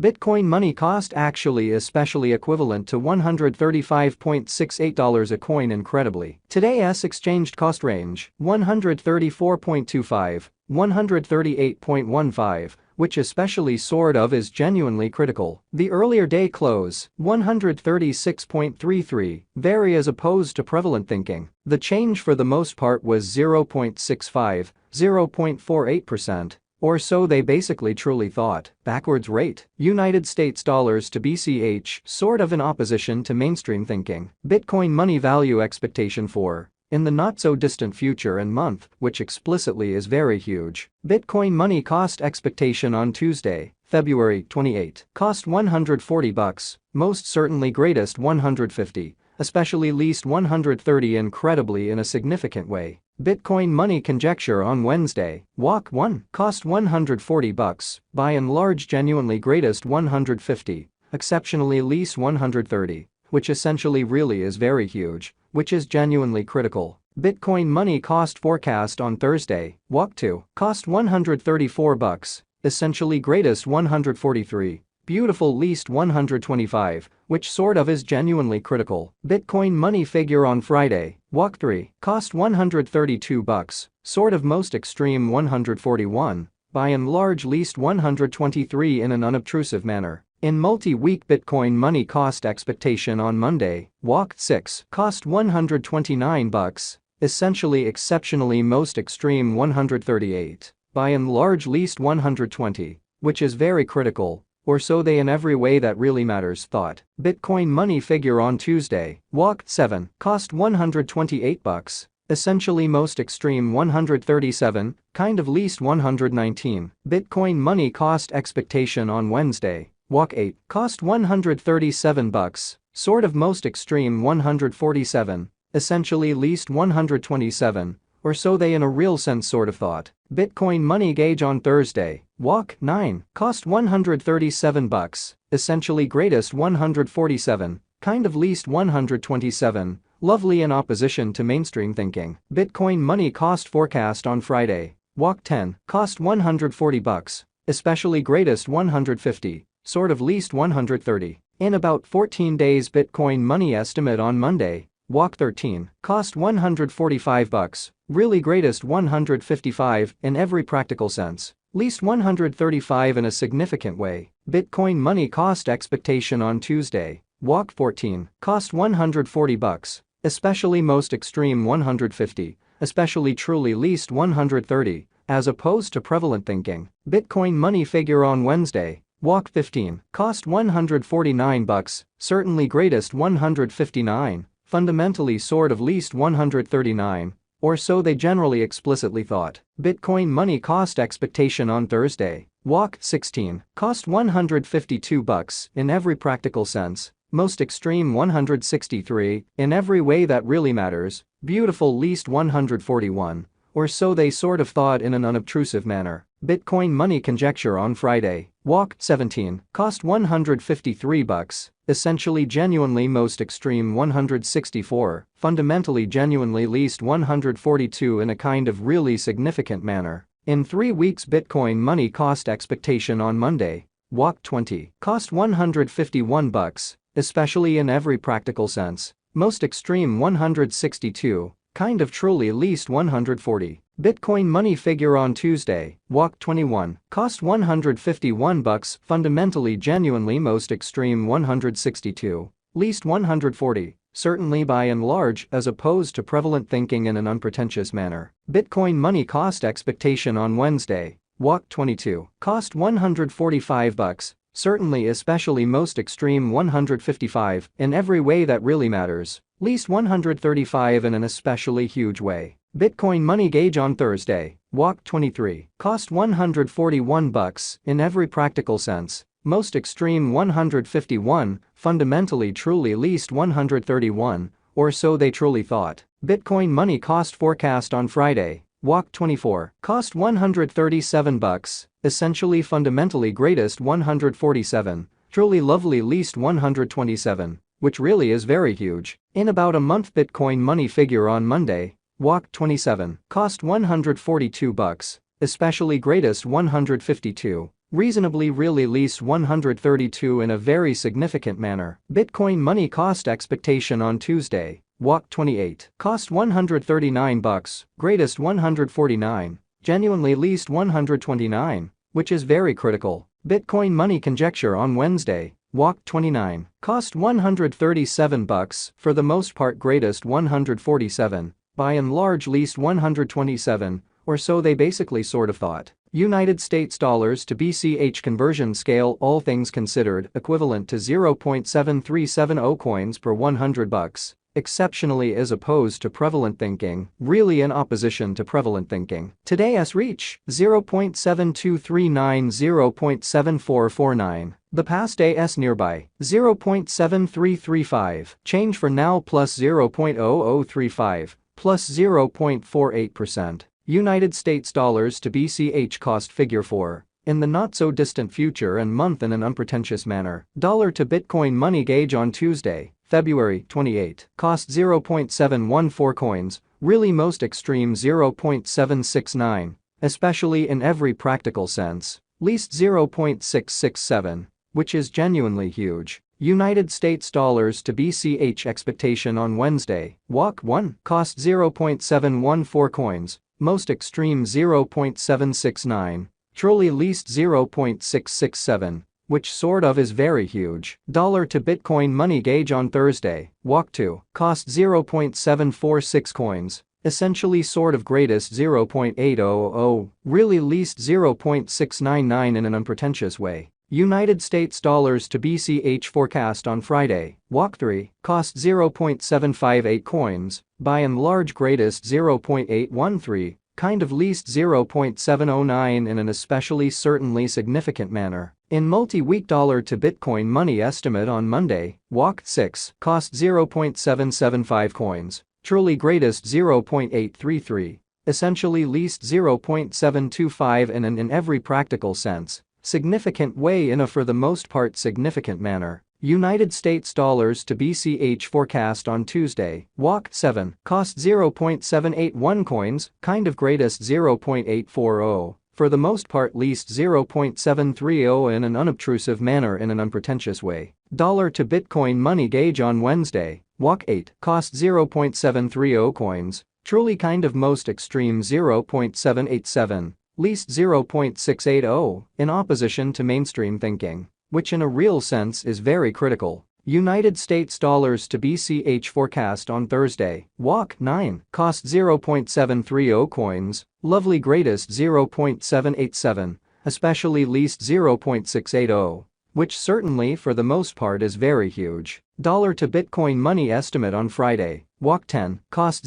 Bitcoin money cost actually especially equivalent to $135.68 a coin incredibly. Today's exchanged cost range, 134.25, 138.15, which especially sort of is genuinely critical. The earlier day close, 136.33, vary as opposed to prevalent thinking. The change for the most part was 0.65, 0.48%. Or so they basically truly thought. Backwards rate, United States dollars to BCH, sort of in opposition to mainstream thinking. Bitcoin money value expectation for, in the not-so-distant future and month, which explicitly is very huge. Bitcoin money cost expectation on Tuesday, February 28. Cost $140, most certainly greatest $150, especially least $130 incredibly in a significant way. Bitcoin money conjecture on Wednesday, Walk 1, cost $140, by and large genuinely greatest $150, exceptionally least $130, which essentially really is very huge, which is genuinely critical. Bitcoin money cost forecast on Thursday, Walk 2, cost $134, essentially greatest $143. Beautiful least $125, which sort of is genuinely critical. Bitcoin money figure on Friday, Walk 3, cost $132, sort of most extreme $141, by and large least $123 in an unobtrusive manner. In multi-week Bitcoin money cost expectation on Monday, Walk 6, cost $129, essentially exceptionally most extreme $138, by and large least $120, which is very critical. Or so they in every way that really matters thought. Bitcoin money figure on Tuesday, Walk 7, cost $128, essentially most extreme $137, kind of least $119. Bitcoin money cost expectation on Wednesday, Walk 8, cost $137, sort of most extreme $147, essentially least $127, or so they in a real sense sort of thought. Bitcoin money gauge on Thursday, Walk 9, cost $137, essentially greatest $147, kind of least $127, lovely in opposition to mainstream thinking. Bitcoin money cost forecast on Friday, Walk 10, cost $140, especially greatest $150, sort of least $130. In about 14 days Bitcoin money estimate on Monday, Walk 13, cost $145, really greatest $155 in every practical sense, least $135 in a significant way. Bitcoin money cost expectation on Tuesday, Walk 14, cost $140, especially most extreme $150, especially truly least $130, as opposed to prevalent thinking. Bitcoin money figure on Wednesday, Walk 15, cost $149, certainly greatest $159. Fundamentally sort of least $139, or so they generally explicitly thought. Bitcoin money cost expectation on Thursday, Walk 16, cost $152 in every practical sense, most extreme $163, in every way that really matters, beautiful least $141, or so they sort of thought in an unobtrusive manner. Bitcoin money conjecture on Friday, Walk 17, cost $153, essentially genuinely most extreme $164, fundamentally genuinely least $142 in a kind of really significant manner. In 3 weeks Bitcoin money cost expectation on Monday, Walk 20, cost $151, especially in every practical sense, most extreme $162, kind of truly least $140. Bitcoin money figure on Tuesday, Walk 21, cost $151, fundamentally genuinely most extreme $162, least $140, certainly by and large as opposed to prevalent thinking in an unpretentious manner. Bitcoin money cost expectation on Wednesday, Walk 22, cost $145, certainly especially most extreme $155 in every way that really matters, least $135 in an especially huge way. Bitcoin money gauge on Thursday, Walk 23, cost $141 in every practical sense, most extreme $151, fundamentally truly least $131, or so they truly thought. Bitcoin money cost forecast on Friday, Walk 24, cost $137, essentially fundamentally greatest $147, truly lovely least $127, which really is very huge. In about a month Bitcoin money figure on Monday, Walk 27, cost $142, especially greatest $152, reasonably really least 132 in a very significant manner. Bitcoin money cost expectation on Tuesday, walk 28, cost $139, greatest 149, genuinely least 129, which is very critical. Bitcoin money conjecture on Wednesday, walk 29, cost $137, for the most part greatest 147, by and large least 127, or so they basically sort of thought. United States dollars to BCH conversion scale all things considered equivalent to 0.7370 coins per $100, exceptionally as opposed to prevalent thinking, really in opposition to prevalent thinking. Today's reach, 0.7239 0.7449. The past AS nearby, 0.7335, change for now plus 0.0035, plus 0.48%. United States dollars to BCH cost figure 4. In the not-so-distant future and month in an unpretentious manner. Dollar to Bitcoin money gauge on Tuesday, February 28, cost 0.714 coins, really most extreme 0.769, especially in every practical sense, least 0.667, which is genuinely huge. United States dollars to BCH expectation on Wednesday, walk 1, cost 0.714 coins, most extreme 0.769, truly least 0.667, which sort of is very huge. Dollar to Bitcoin money gauge on Thursday, walk 2, cost 0.746 coins, essentially sort of greatest 0.800, really least 0.699 in an unpretentious way. United States dollars to BCH forecast on Friday, walk 3, cost 0.758 coins, by and large greatest 0.813, kind of least 0.709 in an especially certainly significant manner. In multi-week dollar to Bitcoin money estimate on Monday, walk 6, cost 0.775 coins, truly greatest 0.833, essentially least 0.725 in every practical sense. Significant way in a for the most part significant manner. United States dollars to BCH forecast on Tuesday, walk 7, cost 0.781 coins, kind of greatest 0.840, for the most part least 0.730 in an unobtrusive manner in an unpretentious way. Dollar to Bitcoin money gauge on Wednesday, walk 8, cost 0.730 coins, truly kind of most extreme 0.787. Least 0.680, in opposition to mainstream thinking, which in a real sense is very critical. United States dollars to BCH forecast on Thursday, walk 9, cost 0.730 coins, lovely greatest 0.787, especially least 0.680, which certainly for the most part is very huge. Dollar to Bitcoin money estimate on Friday, walk 10, cost